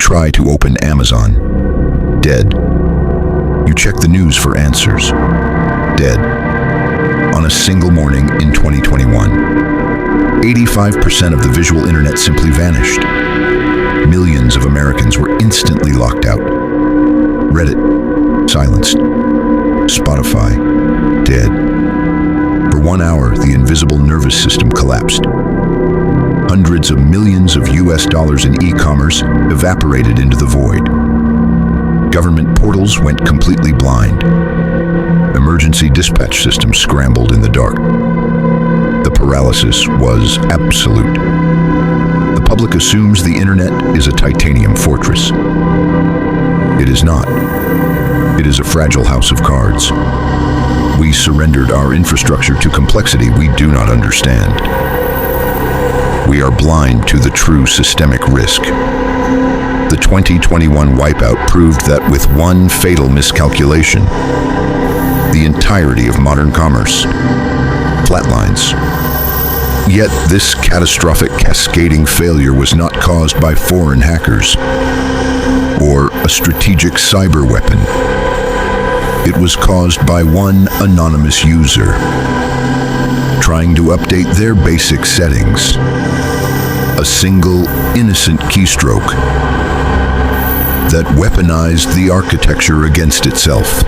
try to open Amazon. Dead. You check the news for answers. Dead. On a single morning in 2021, 85% of the visual internet simply vanished. Millions of Americans were instantly locked out. Reddit, silenced. Spotify, dead. For 1 hour, the invisible nervous system collapsed. Hundreds of millions of US dollars in e-commerce evaporated into the void. Government portals went completely blind. Emergency dispatch systems scrambled in the dark. The paralysis was absolute. The public assumes the internet is a titanium fortress. It is not. It is a fragile house of cards. We surrendered our infrastructure to complexity we do not understand. We are blind to the true systemic risk. The 2021 wipeout proved that with one fatal miscalculation, the entirety of modern commerce flatlines. Yet this catastrophic cascading failure was not caused by foreign hackers or a strategic cyber weapon. It was caused by one anonymous user trying to update their basic settings. A single innocent keystroke that weaponized the architecture against itself.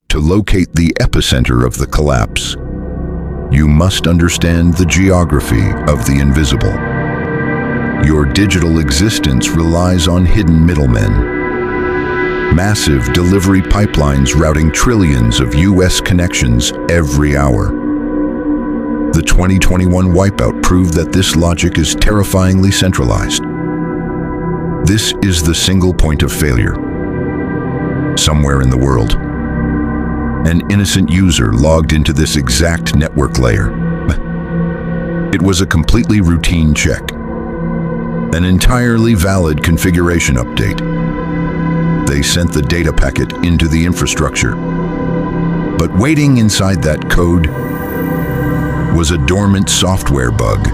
To locate the epicenter of the collapse, you must understand the geography of the invisible. Your digital existence relies on hidden middlemen. Massive delivery pipelines routing trillions of US connections every hour. The 2021 wipeout proved that this logic is terrifyingly centralized. This is the single point of failure. Somewhere in the world, an innocent user logged into this exact network layer. It was a completely routine check, an entirely valid configuration update. They sent the data packet into the infrastructure. But waiting inside that code was a dormant software bug,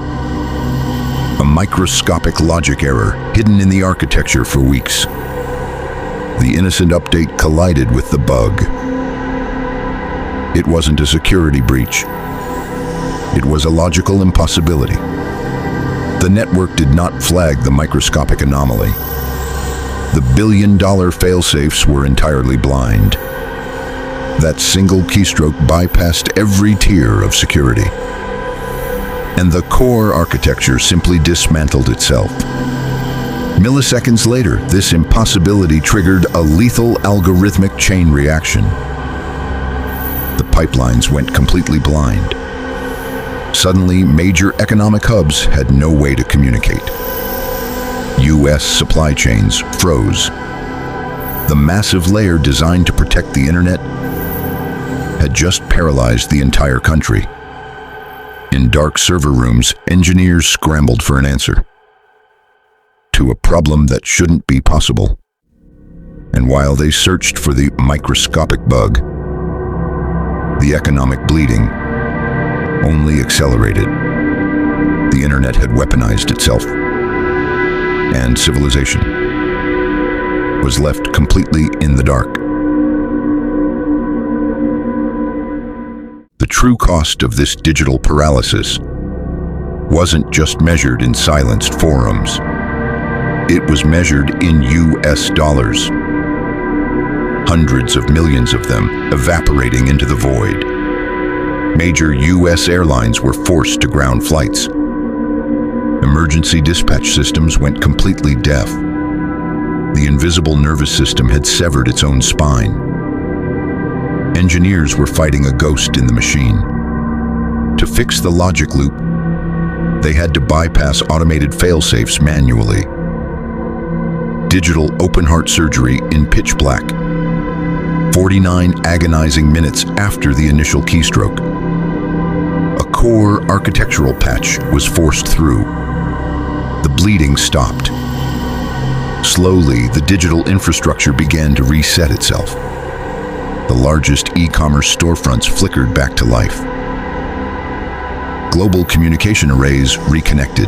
a microscopic logic error hidden in the architecture for weeks. The innocent update collided with the bug. It wasn't a security breach. It was a logical impossibility. The network did not flag the microscopic anomaly. The billion-dollar failsafes were entirely blind. That single keystroke bypassed every tier of security. And the core architecture simply dismantled itself. Milliseconds later, this impossibility triggered a lethal algorithmic chain reaction. The pipelines went completely blind. Suddenly, major economic hubs had no way to communicate. US supply chains froze. The massive layer designed to protect the internet had just paralyzed the entire country. In dark server rooms, engineers scrambled for an answer to a problem that shouldn't be possible. And while they searched for the microscopic bug, the economic bleeding only accelerated. The internet had weaponized itself, and civilization was left completely in the dark. The true cost of this digital paralysis wasn't just measured in silenced forums. It was measured in US dollars. Hundreds of millions of them evaporating into the void. Major US airlines were forced to ground flights. Emergency dispatch systems went completely deaf. The invisible nervous system had severed its own spine. Engineers were fighting a ghost in the machine. To fix the logic loop, they had to bypass automated failsafes manually. Digital open-heart surgery in pitch black. 49 agonizing minutes after the initial keystroke. A core architectural patch was forced through. The bleeding stopped. Slowly, the digital infrastructure began to reset itself. The largest e-commerce storefronts flickered back to life. Global communication arrays reconnected.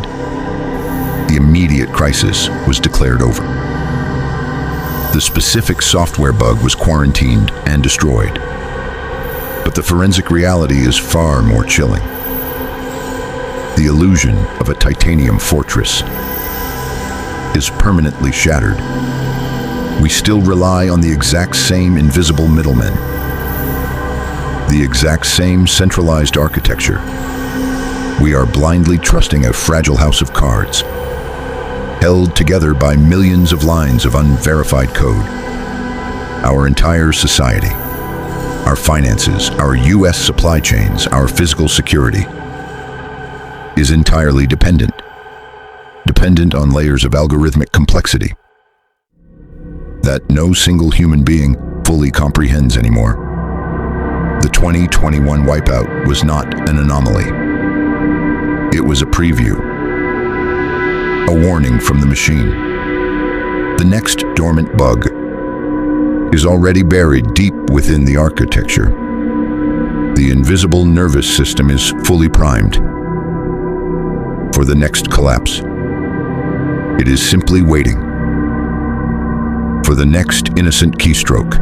the immediate crisis was declared over. The specific software bug was quarantined and destroyed. But the forensic reality is far more chilling. The illusion of a titanium fortress is permanently shattered. We still rely on the exact same invisible middlemen, the exact same centralized architecture. We are blindly trusting a fragile house of cards, held together by millions of lines of unverified code. Our entire society, our finances, our US supply chains, our physical security, is entirely dependent on layers of algorithmic complexity that no single human being fully comprehends anymore. The 2021 wipeout was not an anomaly. It was a preview, a warning from the machine. The next dormant bug is already buried deep within the architecture. The invisible nervous system is fully primed for the next collapse. It is simply waiting for the next innocent keystroke.